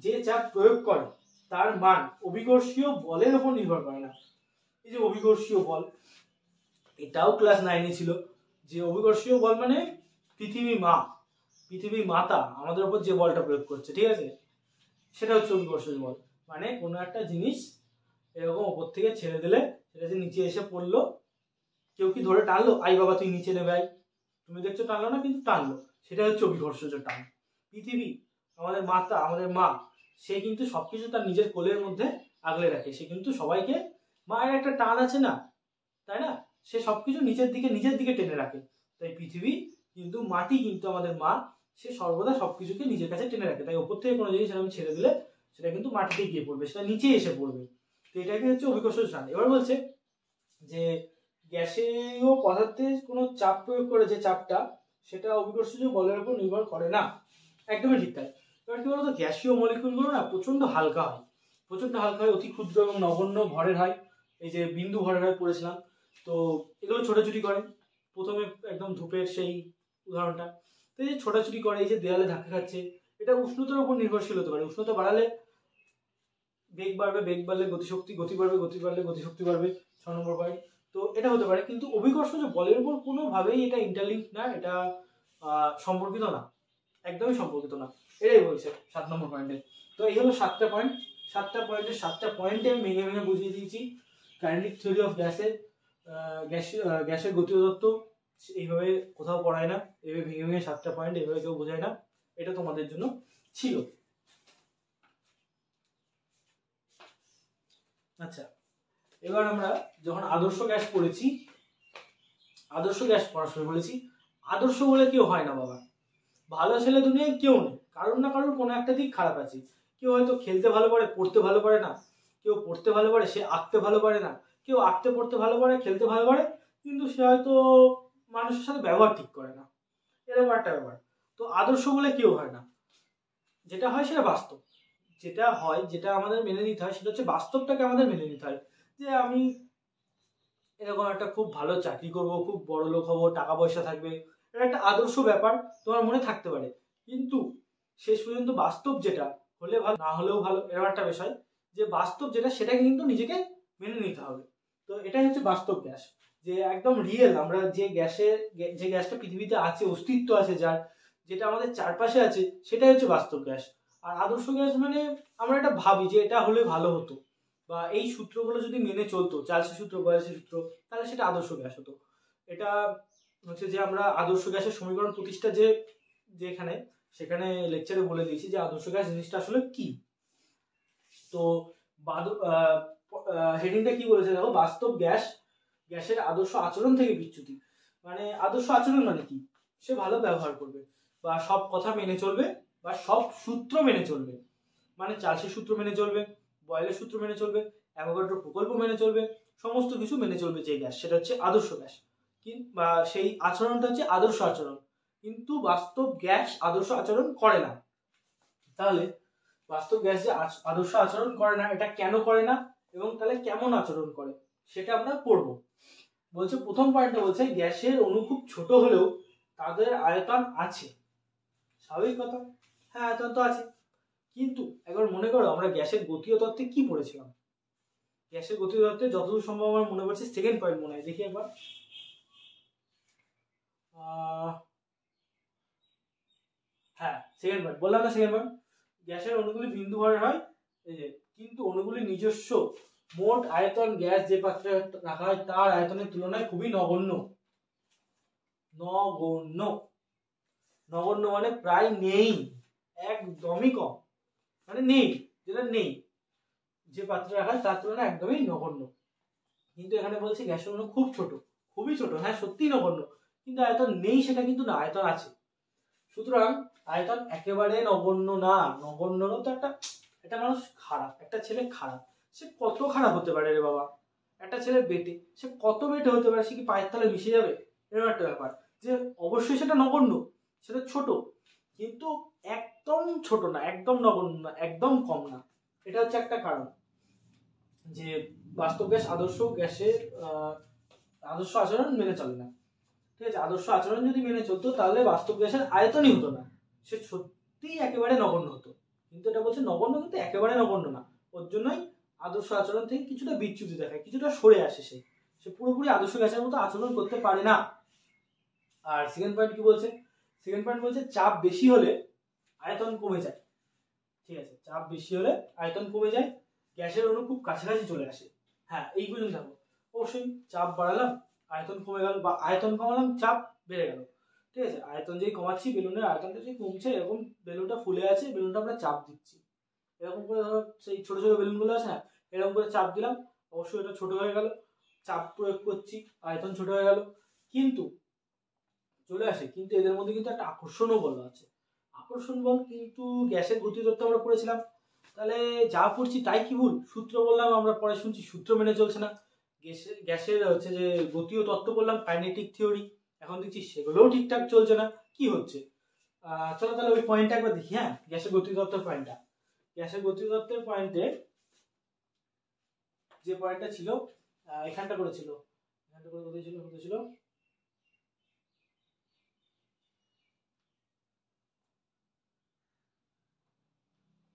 যে চাপ প্রয়োগ করে তার মান অভিকর্ষীয় বলের উপর নির্ভর করে না। এই যে অভিকর্ষীয় বল, এটাও ক্লাস 9-এ ছিল, যে অভিকর্ষীয় বল মানে পৃথিবী মাতা আমাদের উপর যে বলটা প্রয়োগ করছে, ঠিক আছে, সেটা হচ্ছে অভিকর্ষীয় বল। মানে কোনো একটা জিনিস এরকম উপর থেকে ছেড়ে দিলে সেটা যে নিচে এসে পড়লো, কেউ কি ধরে টানলো, আই বাবা তুই নিচে নেবে আই, তুমি দেখছো টানলো না, কিন্তু টানলো, সেটা হচ্ছে অভিকর্ষজ টান। পৃথিবী আমাদের মাতা, আমাদের মা, সে কিন্তু সবকিছু তার নিজের কোলের মধ্যে আগলে রাখে, সে কিন্তু সবাইকে, মায়ের একটা টান আছে না, তাই না, সে সবকিছু নিজের দিকে টেনে রাখে। তাই পৃথিবী কিন্তু, মাটি কিন্তু আমাদের মা, সে সর্বদা সবকিছুকে নিজের কাছে টেনে রাখে, তাই উপর থেকে কোনো জিনিস এরকম ছেড়ে দিলে সেটা কিন্তু মাটিতে গিয়ে পড়বে, সেটা নিচে এসে পড়বে। তো এটাকে হচ্ছে অভিকর্ষজ টান। এবার বলছে যে গ্যাসীয় পদার্থে কোনো চাপ প্রয়োগ করে যে চাপটা, সেটা অভিকর্ষজ বলের উপর নির্ভর করে না। একদমই ঠিক তাই। এবার কি বলতো, গ্যাসীয় মলিকুলগুলো না প্রচন্ড হালকা হয়, অতি ক্ষুদ্র এবং নগণ্য ভরের হয়, এই যে বিন্দু ভরের হয় পড়েছিলাম। তো এগুলো ছোটাছুটি করে, প্রথমে একদম ধূপের সেই উদাহরণটা, তো এই যে ছোটাছুটি করে, এই যে দেয়ালে ধাক্কা খাচ্ছে, এটা উষ্ণতার উপর নির্ভরশীল হতে পারে। উষ্ণতা বাড়ালে বেগ বাড়বে, বেগ বাড়লে গতিশক্তি, গতি বাড়বে, গতি বাড়লে গতিশক্তি বাড়বে, 6 নম্বর পয়েন্ট। তো এটা হতে পারে, কিন্তু অভিকর্ষজ বলের উপর কোনোভাবেই এটা ইন্টারলিঙ্ক না, এটা সম্পর্কিত না, একদমই সম্পর্কিত না, এটাই বলছে 7 নম্বর পয়েন্টে। তো এই হলো 7টা পয়েন্ট, 7টা পয়েন্টে আমি ভেঙে ভেঙে বুঝিয়ে দিয়েছি কাইনেটিক থিওরি অফ গ্যাসের গতীয় তত্ত্ব। এইভাবে কোথাও পড়ায় না, এইভাবে ভেঙে ভেঙে 7টা পয়েন্ট এইভাবে কেউ বোঝায় না, এটা তোমাদের জন্য ছিল। আচ্ছা, এবার আমরা যখন আদর্শ গ্যাস পড়েছি, আদর্শ গ্যাস পড়াশোনা বলেছি, আদর্শ বলে কেউ হয় না বাবা। ভালো ছেলে দুনিয়ায় কেউ নেই, কারোর না কারোর কোনো একটা দিক খারাপ আছে। কেউ হয়তো খেলতে ভালো পারে, পড়তে ভালো পারে না। কেউ পড়তে ভালো পারে, সে আঁকতে ভালো পারে না। কেউ আঁকতে পড়তে ভালো পারে, খেলতে ভালো পারে, কিন্তু সে হয়তো মানুষের সাথে ব্যবহার ঠিক করে না, এরকম একটা ব্যাপার। তো আদর্শ বলে কেউ হয় না, যেটা হয় সেটা বাস্তব। যেটা হয়, যেটা আমাদের মেনে নিতে হয়, সেটা হচ্ছে বাস্তবটাকে আমাদের মেনে নিতে হয়। যে আমি এরকম একটা খুব ভালো চাকরি করব, খুব বড় লোক হবো, টাকা পয়সা থাকবে, এটা একটা আদর্শ ব্যাপার তোমার মনে থাকতে পারে, কিন্তু শেষ পর্যন্ত বাস্তব যেটা, হলে ভালো না হলেও ভালো, এরকম একটা বিষয়। যে বাস্তব যেটা, সেটাকে কিন্তু নিজেকে মেনে নিতে হবে। তো এটাই হচ্ছে বাস্তব গ্যাস, যে একদম রিয়েল। আমরা যে যে গ্যাসটা পৃথিবীতে আছে, অস্তিত্ব আছে যার, যেটা আমাদের চারপাশে আছে, সেটাই হচ্ছে বাস্তব গ্যাস। আর আদর্শ গ্যাস মানে আমরা এটা ভাবি যে এটা হলে ভালো হতো, বা এই সূত্রগুলো যদি মেনে চলতো, চার্লসের সূত্র, বয়সের সূত্র, তাহলে সেটা আদর্শ গ্যাস হতো। এটা হচ্ছে যে আমরা আদর্শ গ্যাসের সমীকরণ প্রতিষ্ঠা যেখানে, সেখানে লেকচারে বলে দিয়েছি যে আদর্শ গ্যাস জিনিসটা আসলে কি। তো হেডিংটা কি বলেছে দেখো, বাস্তব গ্যাসের আদর্শ আচরণ থেকে বিচ্যুতি। মানে আদর্শ আচরণ মানে কি, সে ভালো ব্যবহার করবে, বা সব কথা মেনে চলবে, বা সব সূত্র মেনে চলবে। মানে চার্লসের সূত্র মেনে চলবে, বয়েলের সূত্র মেনে চলবে, অ্যাভোগাড্রোর প্রকল্প মেনে চলবে, সমস্ত কিছু মেনে চলবে যে গ্যাস, সেটা হচ্ছে আদর্শ গ্যাস। বা সেই আচরণটা হচ্ছে আদর্শ আচরণ। কিন্তু বাস্তব গ্যাস আদর্শ আচরণ করে না। তাহলে বাস্তব গ্যাস যে আদর্শ আচরণ করে না, এটা কেন করে না এবং তাহলে কেমন আচরণ করে, সেটা আমরা পড়বো। বলছে প্রথম পয়েন্টটা বলছে, গ্যাসের অণু খুব ছোট হলেও তাদের আয়তন আছে। স্বাভাবিক কথা, হ্যাঁ আয়তন তো আছে। কিন্তু একবার মনে করো, আমরা গ্যাসের গতীয় তত্ত্বে কি পড়েছিলাম? গ্যাসের গতীয় তত্ত্বে যতদূর সম্ভব আমার মনে পড়ছে, সেকেন্ড পয়েন্ট মনে হয়, দেখি একবার। হ্যাঁ, সেকেন্ড পয়েন্ট বললাম না, সেকেন্ড পয়েন্ট, গ্যাসের অণুগুলি বিন্দু ভরের হয়, এই যে, কিন্তু অণুগুলির নিজস্ব মোট আয়তন গ্যাস যে পাত্রে রাখা হয় তার আয়তনের তুলনায় খুবই নগণ্য। নগণ্য, নগণ্য মানে প্রায় নেই, একদমই কম, মানে নেই, যেটা নেই, যে পাত্রে রাখা হয় তার তুলনায় একদমই নগণ্য। কিন্তু এখানে বলছে গ্যাসের অণু খুব ছোট, খুবই ছোট, হ্যাঁ সত্যি নগণ্য, কিন্তু আয়তন নেই সেটা কিন্তু না, আয়তন আছে। সুতরাং আয়তন একেবারে নগণ্য না। নগণ্য তো একটা মানুষ খারাপ, একটা ছেলে খারাপ, সে কত খারাপ হতে পারে রে বাবা? একটা ছেলে বেটে, সে কত বেটে হতে পারে? সে কি পায়ের তলায় মিশে যাবে? এরকম একটা ব্যাপার। যে অবশ্যই সেটা নগণ্য, সেটা ছোট, কিন্তু একদম ছোট না, একদম নগণ্য না, একদম কম না। এটা হচ্ছে একটা কারণ যে বাস্তব গ্যাস আদর্শ গ্যাসের আদর্শ আচরণ মেনে চলে না। ঠিক আছে, আদর্শ আচরণ যদি মেনে চলতো তাহলে বাস্তব গ্যাসের আয়তনই হতো না, সে সত্যিই একেবারে নগণ্য হতো। কিন্তু এটা বলছে নগণ্য, কিন্তু একেবারে নগণ্য না। ওর জন্যই আদর্শ আচরণ থেকে কিছুটা বিচ্যুতি দেখায়, কিছুটা সরে আসে, সে পুরোপুরি আদর্শ গ্যাসের মতো আচরণ করতে পারে না। আর সেকেন্ড পয়েন্ট কি বলছে? সেকেন্ড পয়েন্ট বলছে চাপ বেশি হলে আয়তন কমে যায়। ঠিক আছে, চাপ বেশি হলে আয়তন কমে যায়, গ্যাসের অণু খুব কাছাকাছি চলে আসে। হ্যাঁ, এই পর্যন্ত থাকো। অবশ্যই চাপ বাড়ালাম, আয়তন কমে গেল, বা আয়তন কমালাম, চাপ বেড়ে গেল। ঠিক আছে, আয়তন যেই কমাচ্ছি, বেলুনের আয়তনটা যে কমছে, এরকম বেলুনটা ফুলে আছে, বেলুনটা আমরা চাপ দিচ্ছি, এরকম করে ধরো সেই ছোট ছোট বেলুনগুলো আছে না, এরকম করে চাপ দিলাম, অবশ্যই এটা ছোট হয়ে গেল, চাপ প্রয়োগ করছি, আয়তন ছোট হয়ে গেল, কিন্তু চলে আসে। কিন্তু এদের মধ্যে কিন্তু একটা আকর্ষণও বল আছে। আকর্ষণ বল কিন্তু গ্যাসের গতি তত্ত্ব আমরা পড়েছিলাম, তাহলে যা পড়ছি তাই কি ভুল? সূত্র বললাম, আমরা পরে শুনছি সূত্র মেনে চলছে না। গ্যাসের হচ্ছে যে গতীয় তত্ত্ব বললাম, কাইনেটিক থিওরি, এখন দেখছি সেগুলোও ঠিকঠাক চলছে না। কি হচ্ছে? চলো তাহলে ওই পয়েন্টটা একবার দেখি। হ্যাঁ, গ্যাসের গতীয় তত্ত্বের পয়েন্টটা, গ্যাসের গতীয় তত্ত্বের পয়েন্টে যে পয়েন্টটা ছিল, এখানটা করেছিল, এখানটা করে কোথায় ছিল, কোথায় ছিল,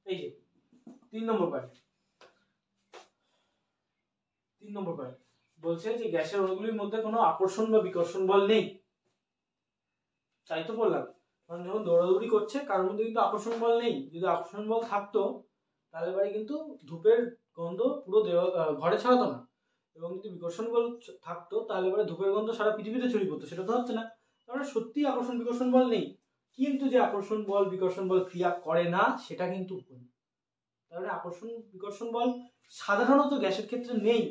এই যে 3 নম্বর পয়েন্ট। 3 নম্বর পয়েন্ট বলছে যে গ্যাসের অণুগুলির মধ্যে কোনো আকর্ষণ বা বিকর্ষণ বল নেই। তাই তো বললাম, কারণ যখন দৌড়াদৌড়ি করছে কারোর মধ্যে কিন্তু আকর্ষণ বল নেই। যদি আকর্ষণ বল থাকতো তাহলে পরে কিন্তু ধূপের গন্ধ পুরো ঘরে ছড়াতো না, এবং যদি বিকর্ষণ বল থাকতো তাহলে পরে ধূপের গন্ধ সারা পৃথিবীতে ছড়িয়ে পড়তো, সেটা তো হচ্ছে না। তাহলে সত্যি আকর্ষণ বিকর্ষণ বল নেই, কিন্তু যে আকর্ষণ বল বিকর্ষণ বল ক্রিয়া করে না সেটা কিন্তু ভুল। তাহলে আকর্ষণ বিকর্ষণ বল সাধারণত গ্যাসের ক্ষেত্রে নেই,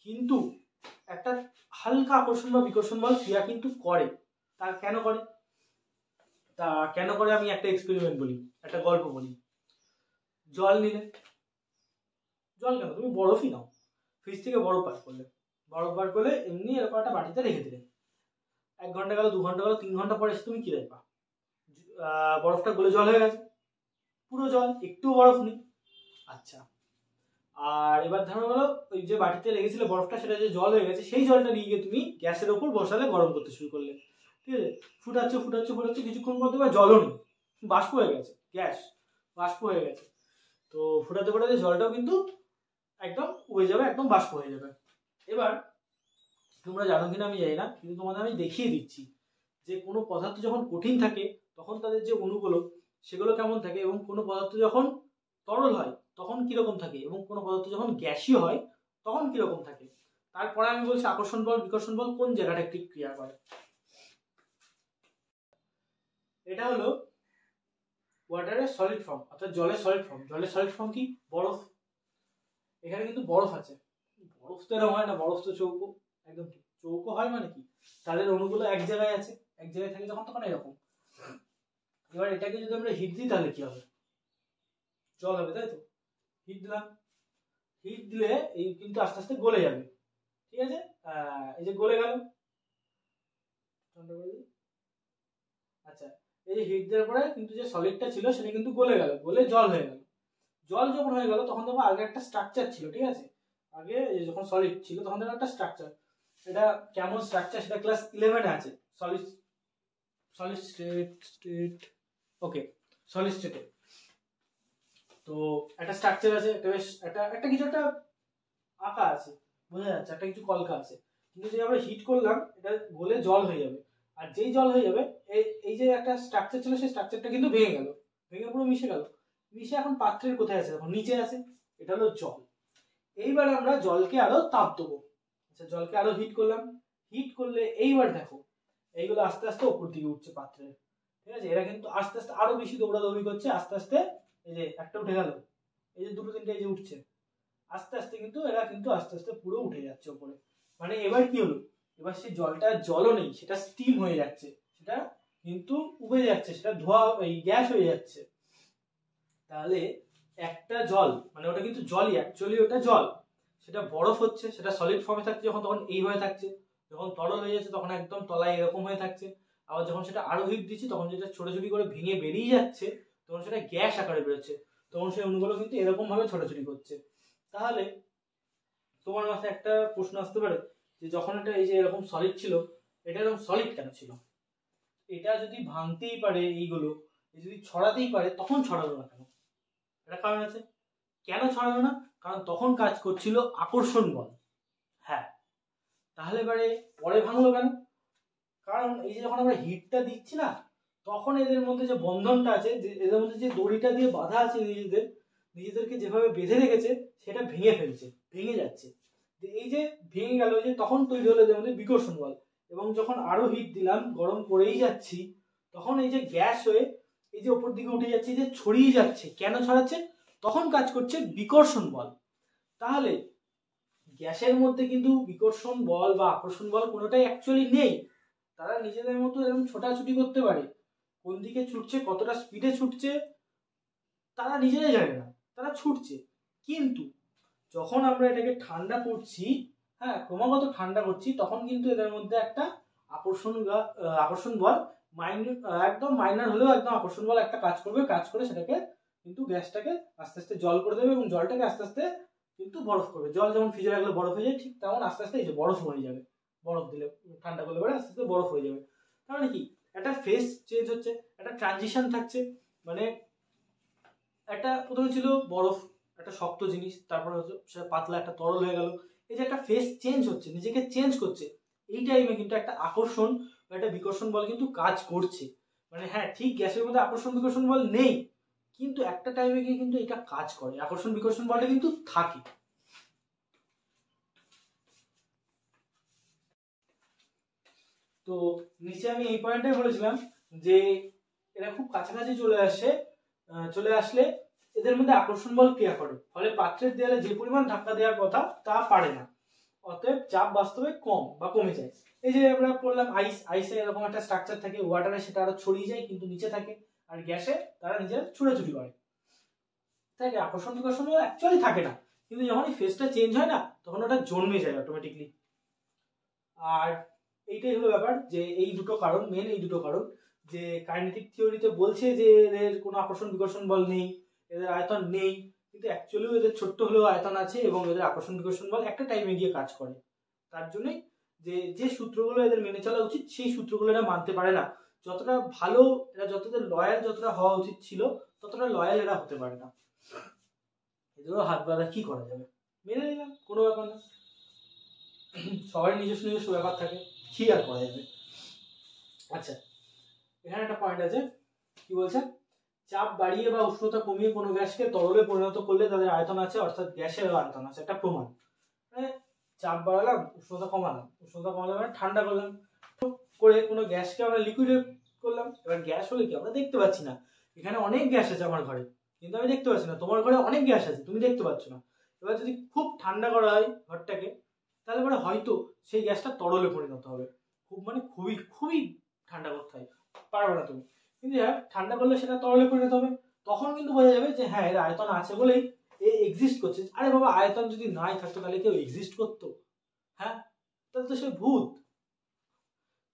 কিন্তু একটা হালকা আকর্ষণ বা বিকর্ষণ বল ক্রিয়া কিন্তু করে। তা কেন করে? আমি একটা এক্সপেরিমেন্ট বলি, একটা গল্প বলি। জল নিলে, জল কেন, তুমি বরফই নাও, ফ্রিজ থেকে বরফ বার করলে এমনি এরকম একটা বাটিতে রেখে দিলে, 1 ঘন্টা গেল, 2 ঘন্টা গেল, 3 ঘন্টা পরে এসে তুমি কি দেখবা? বরফটা গলে জল হয়ে গেছে, পুরো জল, একটুও বরফ নেই। আচ্ছা, আর এবার ধরো হলো ওই যে বাটিতে রেখেছিলে বরফটা, সেটা যে জল হয়ে গেছে, সেই জলটা নিয়ে গিয়ে তুমি গ্যাসের ওপর বসালে, গরম করতে শুরু করলে, ঠিক আছে? ফুটাচ্ছ, কিছুক্ষণ পর দেখবে জলও নেই, বাষ্প হয়ে গেছে, গ্যাস বাষ্প হয়ে গেছে। তো ফোটাতে জলটাও কিন্তু একদম উবে যাবে, একদম বাষ্প হয়ে যাবে। এবার তোমরা জানো কিনা আমি জানি না, কিন্তু তোমাদের আমি দেখিয়ে দিচ্ছি যে কোনো পদার্থ যখন কঠিন থাকে তখন তাদের যে অণুগুলো সেগুলো কেমন থাকে, এবং কোনো পদার্থ যখন তরল হয় তখন কিরকম থাকে, এবং কোনো পদার্থ যখন গ্যাসীয় হয় তখন কিরকম থাকে। তারপরে আমি বলছি আকর্ষণ বল বিকর্ষণ বল কোন জায়গাটা ঠিক ক্রিয়া করে। এটা হলো ওয়াটারের সলিড ফর্ম, অর্থাৎ জলের সলিড ফর্ম। জলের সলিড ফর্ম কি? বরফ। এখানে কিন্তু বরফ আছে, বরফ তো এরকম হয় না, বরফ তো চৌকো, একদম চৌকো হয় মানে কি, তাদের অণুগুলো এক জায়গায় আছে, এক জায়গায় থাকে যখন তখন এরকম। এবার এটাকে যদি আমরা হিট দিই তাহলে কি হবে? জল হবে, তাই তো? হিট দিলাম, হিট দিলে এই কিন্তু আস্তে আস্তে গলে যাবে, ঠিক আছে? এই যে গলে গেল, আচ্ছা, এই যে হিট দেওয়ার পরে কিন্তু যে সলিডটা ছিল সেটা কিন্তু গলে গেল, গলে জল হয়ে গেল। জল যখন হয়ে গেল তখন দেখো আগে একটা স্ট্রাকচার ছিল, ঠিক আছে? আগে যখন সলিড ছিল তখন দেখো একটা স্ট্রাকচার, এটা কেমন স্ট্রাকচার সেটা ক্লাস 11 এ আছে, সলিড সলিড স্টেট, ওকে, সলিড স্টেটে। তো একটা স্ট্রাকচার আছে, একটা বেশ একটা কিছু একটা আঁকা আছে, বোঝা যাচ্ছে একটা কিছু কলকা আছে, কিন্তু যদি আমরা হিট করলাম এটা গলে জল হয়ে যাবে। আর যেই জল হয়ে যাবে, এই যে একটা স্ট্রাকচার ছিল সেই স্ট্রাকচারটা কিন্তু ভেঙে গেল, ভেঙে পুরো মিশে গেল। মিশে এখন পাত্রের কোথায় আছে? এখন নিচে আছে, এটা হলো জল। এইবার আমরা জলকে আরো তাপ দেবো। আচ্ছা, জলকে আরো হিট করলাম, হিট করলে এইবার দেখো এইগুলো আস্তে আস্তে উপর দিকে উঠছে পাত্রের, ঠিক আছে? এরা কিন্তু আস্তে আস্তে আরো বেশি দৌড়াদৌড়ি করছে, আস্তে আস্তে এই যে একটা উঠে গেল, এই যে দুটো তিনটে এই যে উঠছে, আস্তে আস্তে কিন্তু এরা কিন্তু আস্তে আস্তে পুরো উঠে যাচ্ছে উপরে। মানে এবার কি হলো? এবার সেই জলটা জলও নেই, সেটা স্টিম হয়ে যাচ্ছে, সেটা কিন্তু উবে যাচ্ছে, সেটা ধোয়া, এই গ্যাস হয়ে যাচ্ছে। তাহলে একটা জল মানে ওটা কিন্তু জলই, অ্যাকচুয়ালি ওটা জল, সেটা বরফ হচ্ছে, সেটা সলিড ফর্মে থাকছে যখন তখন এইভাবে থাকছে, যখন তরল হয়ে যাচ্ছে তখন একদম তলায় এরকম হয়ে থাকছে, আবার যখন সেটা আরো হিট দিচ্ছি তখন যেটা ছোটাছুটি করে ভেঙে বেরিয়ে যাচ্ছে তখন সেটা গ্যাস আকারে বেরোচ্ছে, তখন সেই অণুগুলো কিন্তু এরকম ভাবে ছোটাছুটি করছে। তাহলে তোমার মাথায় একটা প্রশ্ন আসতে পারে যে যখন এটা এই যে এরকম সলিড ছিল, এটা এরকম সলিড কেন ছিল? এটা যদি ভাঙতেই পারে এইগুলো, যদি ছড়াতেই পারে, তখন ছড়ালো না কেন? এটা কারণ আছে। কেন ছড়ালো না? কারণ তখন কাজ করছিল আকর্ষণ বল। হ্যাঁ, তাহলে এবারে পরে ভাঙলো কেন? কারণ এই যে যখন আমরা হিটটা দিচ্ছি না, তখন এদের মধ্যে যে বন্ধনটা আছে, যে এদের মধ্যে যে দড়িটা দিয়ে বাঁধা আছে, নিজেদেরকে যেভাবে বেঁধে রেখেছে সেটা ভেঙে ফেলছে, ভেঙে যাচ্ছে। এই যে ভেঙে গেল, যে তখন তৈরি হলো এদের মধ্যে বিকর্ষণ বল। এবং যখন আরো হিট দিলাম, গরম করেই যাচ্ছি, তখন এই যে গ্যাস হয়ে এই যে উপর দিকে উঠে যাচ্ছে, যে ছড়িয়ে যাচ্ছে, কেন ছড়াচ্ছে? তখন কাজ করছে বিকর্ষণ বল। তাহলে গ্যাসের মধ্যে কিন্তু বিকর্ষণ বল বা আকর্ষণ বল কোনোটাই অ্যাকচুয়ালি নেই। তারা নিজেদের মতো এরকম ছোটাছুটি করতে পারে, কোন দিকে ছুটছে, কতটা স্পিডে ছুটছে তারা নিজেরাই জানে না, তারা ছুটছে। কিন্তু যখন আমরা এটাকে ঠান্ডা করছি, হ্যাঁ, ক্রমাগত ঠান্ডা করছি, তখন কিন্তু এদের মধ্যে একটা আকর্ষণ বল একদম মাইনর হলেও একদম আকর্ষণ বল একটা কাজ করবে, কাজ করে সেটাকে কিন্তু গ্যাসটাকে আস্তে আস্তে জল করে দেবে, এবং জলটাকে আস্তে আস্তে কিন্তু বরফ করবে। জল যেমন ফ্রিজে রাখলে বরফ হয়ে যায়, ঠিক তেমন আস্তে আস্তে এই যে বরফ হয়ে যাবে, বরফ দিলে ঠান্ডা করলে পরে আস্তে আস্তে বরফ হয়ে যাবে। তার মানে কি, একটা ফেজ চেঞ্জ হচ্ছে, একটা ট্রানজিশন থাকছে। মানে একটা প্রথমে ছিল বরফ, একটা শক্ত জিনিস, তারপরে হচ্ছে সেটা পাতলা একটা তরল হয়ে গেল। এই যে একটা ফেজ চেঞ্জ হচ্ছে, নিজেকে চেঞ্জ করছে, এই টাইমে কিন্তু একটা আকর্ষণ বা একটা বিকর্ষণ বল কিন্তু কাজ করছে। মানে হ্যাঁ, ঠিক গ্যাসের মধ্যে আকর্ষণ বিকর্ষণ বল নেই, কিন্তু একটা টাইমে গিয়ে কিন্তু এটা কাজ করে, আকর্ষণ বিকর্ষণ বলটা কিন্তু থাকে। তো নিচে আমি এই পয়েন্টটাই বলেছিলাম যে এরা খুব কাছাকাছি চলে আসলে এদের মধ্যে আকর্ষণ বল ক্রিয়া করে, ফলে পাত্রের দেয়ালে যে পরিমাণ ধাক্কা দেওয়ার কথা তা পারে না, অতএব চাপ বাস্তবে কম বা কমে যায়। এই যে আমরা বললাম আইসে এরকম একটা স্ট্রাকচার থাকে, ওয়াটারে সেটা আরো ছড়িয়ে যায় কিন্তু নিচে থাকে, আর গ্যাসে তারা নিজেরা ছুটাছুটি করে। তাই আকর্ষণ বিকর্ষণ অ্যাকচুয়ালি থাকে না, কিন্তু যখন এই ফেজটা চেঞ্জ হয় না তখন ওটা জন্মে যায় অটোমেটিকলি। আর এইটাই হলো ব্যাপার, যে এই দুটো কারণ, মেন এই দুটো কারণ, যে কাইনেটিক থিওরিতে বলছে যে এদের কোনো আকর্ষণ বিকর্ষণ বল নেই, এদের আয়তন নেই, কিন্তু অ্যাকচুয়ালিও এদের ছোট্ট হলেও আয়তন আছে এবং এদের আকর্ষণ বিকর্ষণ বল একটা টাইমে গিয়ে কাজ করে। তার জন্যই যে সূত্রগুলো এদের মেনে চলা উচিত সেই সূত্রগুলো এরা মানতে পারে না। যতটা ভালো এরা, যতটা লয়াল যতটা হওয়া উচিত ছিল ততটা লয়াল এরা হতে পারে না। এদেরও হাত বাঁধা কি করা যাবে, মেনে নিলাম, কোনো ব্যাপার না, সবার নিজস্ব নিজস্ব ব্যাপার থাকে, কি আর করা যাবে। আচ্ছা, এখানে একটা পয়েন্ট আছে, কি বলছে, চাপ বাড়িয়ে বা উষ্ণতা কমিয়ে কোনো গ্যাসকে তরলে পরিণত করলে তাদের আয়তন আছে, অর্থাৎ গ্যাসের আয়তন আছে, একটা প্রমাণ। চাপ বাড়ালাম, উষ্ণতা কমালাম, উষ্ণতা কমালাম মানে ঠান্ডা করলাম, করে কোনো গ্যাসকে আমরা লিকুইডে করলাম। এবার গ্যাস হলে কি আমরা দেখতে পাচ্ছি না, এখানে অনেক গ্যাস আছে আমার ঘরে কিন্তু আমি দেখতে পাচ্ছি না, তোমার ঘরে অনেক গ্যাস আছে তুমি দেখতে পাচ্ছ না। এবার যদি খুব ঠান্ডা করা হয় ঘরটাকে, তাহলে পরে হয়তো সেই গ্যাসটা তরলে পরিণত হবে, খুব মানে খুবই খুবই ঠান্ডা করতে হয়, পারবে না তুমি, কিন্তু ঠান্ডা করলে সেটা তরলে পরিণত হবে। তখন কিন্তু বোঝা যাবে যে হ্যাঁ এর আয়তন আছে বলেই এ এক্সিস্ট করছে। আরে বাবা, আয়তন যদি নাই থাকতো তাহলে কেউ এক্সিস্ট করতো? হ্যাঁ, তাহলে তো সে ভূত।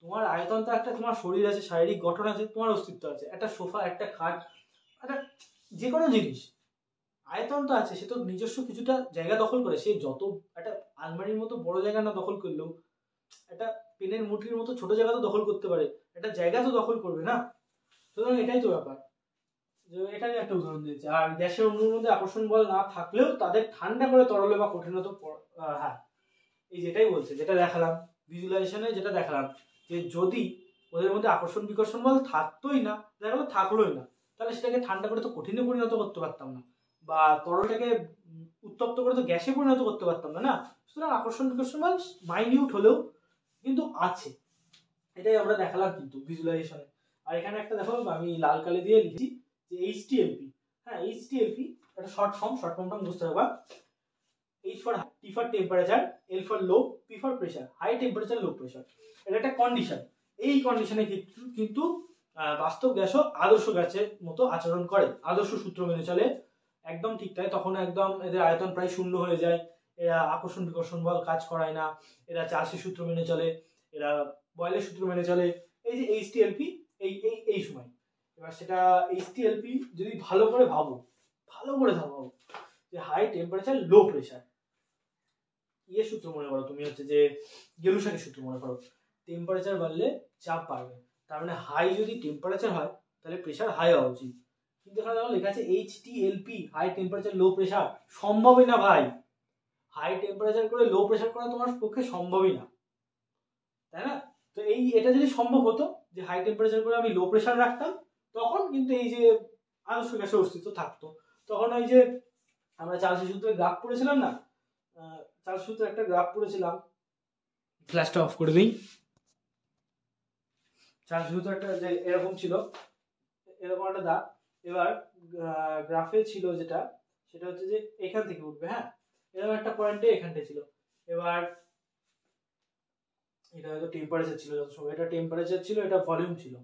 তোমার আয়তন তো একটা, তোমার শরীর আছে, শারীরিক গঠন আছে, তোমার অস্তিত্ব আছে, একটা সোফা, একটা খাট, একটা যে কোনো জিনিস, আয়তন তো আছে, সে তো নিজস্ব কিছুটা জায়গা দখল করে। সে যত একটা আলমারির মতো বড় জায়গা না দখল করলেও একটা পেনের মুঠির মতো ছোট জায়গা তো দখল করতে পারে, একটা জায়গা তো দখল করবে না। সুতরাং এটাই তো ব্যাপার, যে এটাই একটা উদাহরণ দিয়েছে। আর গ্যাসের অণুর মধ্যে আকর্ষণ বল না থাকলেও তাদের ঠান্ডা করে তরলে বা কঠিনত, হ্যাঁ এই যেটাই বলছে, যেটা দেখালাম ভিজুয়ালাইজেশনে, যেটা দেখালাম, যে যদি ওদের মধ্যে আকর্ষণ বিকর্ষণ বল থাকতোই না, দেখা গেলো থাকলোই না, তাহলে সেটাকে ঠান্ডা করে তো কঠিনে পরিণত করতে পারতাম না, বা তরলটাকে উত্তপ্ত করে তো গ্যাসে পরিণত করতে পারতাম না। সুতরাং আকর্ষণ বিকর্ষণ বল মাইনিউট হলেও কিন্তু আছে, এটাই আমরা দেখালাম কিন্তু ভিজুয়ালাইজেশনে। আর এখানে একটা দেখো, আমি লাল কালি দিয়ে লিখেছি যে এইচটিএলপি। হ্যাঁ, এইচটিএলপি একটা শর্ট ফর্মটা বুঝতে পারবা। H for T for temperature, L for low, P for pressure, high temperature low pressure। এটা একটা কন্ডিশন। এই কন্ডিশনে কিন্তু বাস্তব গ্যাসও আদর্শ গ্যাসের মতো আচরণ করে, আদর্শ সূত্র মেনে চলে, একদম ঠিক তাই। তখন একদম এদের আয়তন প্রায় শূন্য হয়ে যায়, এরা আকর্ষণ বিকর্ষণ বল কাজ করায় না, এরা চার্লসের সূত্র মেনে চলে, এরা বয়েলের সূত্র মেনে চলে। এই যে এইচটিএলপি, এই সময় এবার সেটা এইচটিএলপি যদি ভালো করে ভাবো যে হাই টেম্পারেচার লো প্রেশার, সূত্র মনে করো তুমি, হচ্ছে যে গেলুসাকের সূত্র মনে করো, টেম্পারেচার বাড়লে চাপ বাড়বে, তার মানে হাই যদি টেম্পারেচার হয় তাহলে প্রেশার হাই হওয়া উচিত। কিন্তু এখানে দেখো লেখা আছে এইচটিএলপি, হাই টেম্পারেচার লো প্রেশার, সম্ভবই না ভাই, হাই টেম্পারেচার করে লো প্রেশার করা তোমার পক্ষে সম্ভবই না, তাই না? তো এটা যদি সম্ভব হতো যে হাই টেম্পারেচার করে আমি লো প্রেশার রাখতাম, তখন কিন্তু এই যে আদর্শ গ্যাসের অস্তিত্ব থাকতো। তখন ওই যে আমরা চার্লসের সূত্রে গ্রাফ পড়েছিলাম না, চার্লস সূত্রে একটা গ্রাফ পড়েছিলাম, ফ্ল্যাশটা অফ করে দিই। চার্লস সূত্র একটা যে এরকম ছিল, এরকম একটা দাগ, এবার গ্রাফে ছিল যেটা, সেটা হচ্ছে যে এখান থেকে উঠবে, হ্যাঁ এরকম একটা পয়েন্টে এখানটা ছিল। এবার এটা হয়তো টেম্পারেচার ছিল, যত সময় এটা টেম্পারেচার ছিল, এটা ভলিউম ছিল।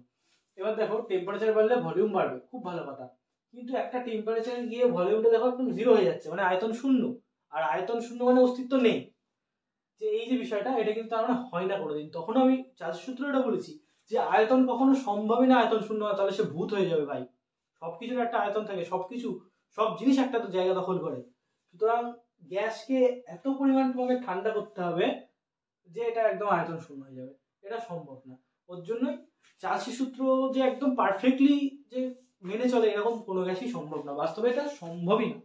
এবার দেখো টেম্পারেচার বাড়লে ভলিউম বাড়বে, খুব ভালো কথা, কিন্তু একটা টেম্পারেচার গিয়ে ভলিউমটা দেখো একদম জিরো হয়ে যাচ্ছে, মানে আয়তন শূন্য, আর আয়তন শূন্য মানে অস্তিত্ব নেই। যে এই যে বিষয়টা, এটা কিন্তু আমরা হয় না কোনোদিন। তখন আমি চার্লস সূত্র এটা বলেছি যে আয়তন কখনো সম্ভবই না আয়তন শূন্য হয়, তাহলে সে ভূত হয়ে যাবে ভাই। সবকিছুর একটা আয়তন থাকে, সব জিনিস একটা তো জায়গা দখল করে। সুতরাং গ্যাসকে এত পরিমাণ তোমাকে ঠান্ডা করতে হবে যে এটা একদম আয়তন শূন্য হয়ে যাবে, এটা সম্ভব না। ওর জন্যই চার্লসের সূত্র যে একদম পারফেক্টলি যে মেনে চলে এরকম কোনো গ্যাসই সম্ভব না, বাস্তবে এটা সম্ভবই না।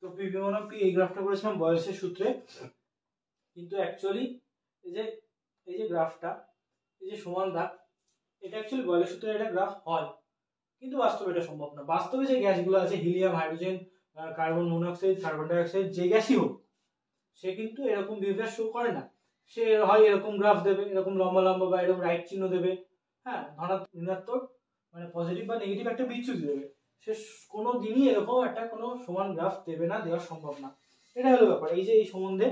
তো পিভি এই গ্রাফটা করেছিলাম বয়সের সূত্রে, কিন্তু অ্যাকচুয়ালি এই যে গ্রাফটা, এই যে সমান দাগ, এটা অ্যাকচুয়ালি বয়লের সূত্রে এটা গ্রাফ হয়, কিন্তু বাস্তবে এটা সম্ভব না। বাস্তবে যে গ্যাসগুলো আছে, helium, hydrogen, carbon monoxide, carbon dioxide, যে গ্যাসই হোক, সে কিন্তু এরকম বিহেভিয়ার শো করে না। সে হয় এরকম গ্রাফ দেবে, এরকম লম্বা লম্বা বা এরকম রাইট চিহ্ন দেবে, হ্যাঁ, ঋণাত্মক মানে পজিটিভ বা নেগেটিভ একটা বিচ্যুতি দেবে। সে কোনো দিনই এরকম একটা কোনো সমান গ্রাফ দেবে না, দেওয়া সম্ভব না। এটা হলো ব্যাপার। এই যে এই সম্বন্ধে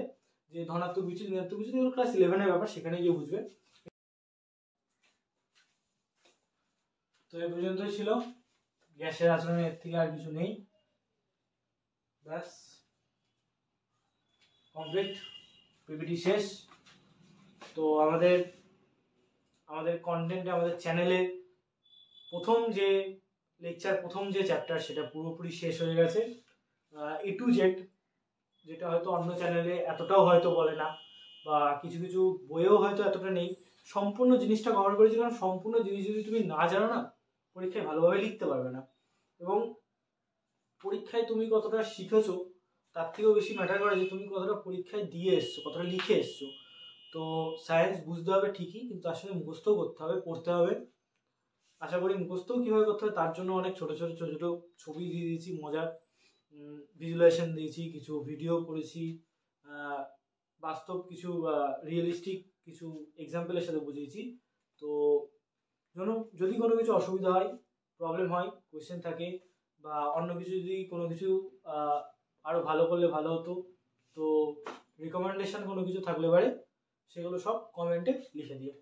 যে ধনাত্মক বিচ্যুতি ঋণাত্মক বিচ্যুতি, এগুলো ক্লাস 11 এর ব্যাপার, সেখানে গিয়ে বুঝবে। তো এই পর্যন্তই ছিল গ্যাসের আচরণে, এর থেকে আর কিছু নেই, ব্যাস কমপ্লিট, পিপিটি শেষ। তো আমাদের কন্টেন্টে, আমাদের চ্যানেলে প্রথম যে লেকচার, প্রথম যে চ্যাপ্টার, সেটা পুরোপুরি শেষ হয়ে গেছে, A to Z, যেটা হয়তো অন্য চ্যানেলে এতটাও হয়তো বলে না, বা কিছু কিছু বইয়েও হয়তো এতটা নেই। সম্পূর্ণ জিনিসটা কভার করেছি, কারণ সম্পূর্ণ জিনিস যদি তুমি না জানো না, পরীক্ষায় ভালোভাবে লিখতে পারবে না। এবং পরীক্ষায় তুমি কতটা শিখেছো তার থেকেও বেশি ম্যাটার করে যে তুমি কতটা পরীক্ষায় দিয়ে এসছো, কতটা লিখে এসছো। তো সায়েন্স বুঝতে হবে ঠিকই, কিন্তু আসলে মুখস্থও করতে হবে, পড়তে হবে। আশা করি মুখস্থও কীভাবে করতে হবে তার জন্য অনেক ছোট ছোট ছোট ছোট ছবি দিয়ে দিয়েছি, মজার ভিজুয়ালাইজেশন দিয়েছি, কিছু ভিডিও করেছি, বাস্তব কিছু রিয়েলিস্টিক কিছু এক্সাম্পলের সাথে বুঝিয়েছি। তো যদি কোনো কিছু অসুবিধা হয়, প্রবলেম হয়, কোয়েশ্চেন থাকে, বা অন্য কিছু যদি কোনো কিছু আরও ভালো করলে ভালো হতো, তো রিকমেন্ডেশন কোনো কিছু থাকলে পারে, সেগুলো সব কমেন্টে লিখে দিও।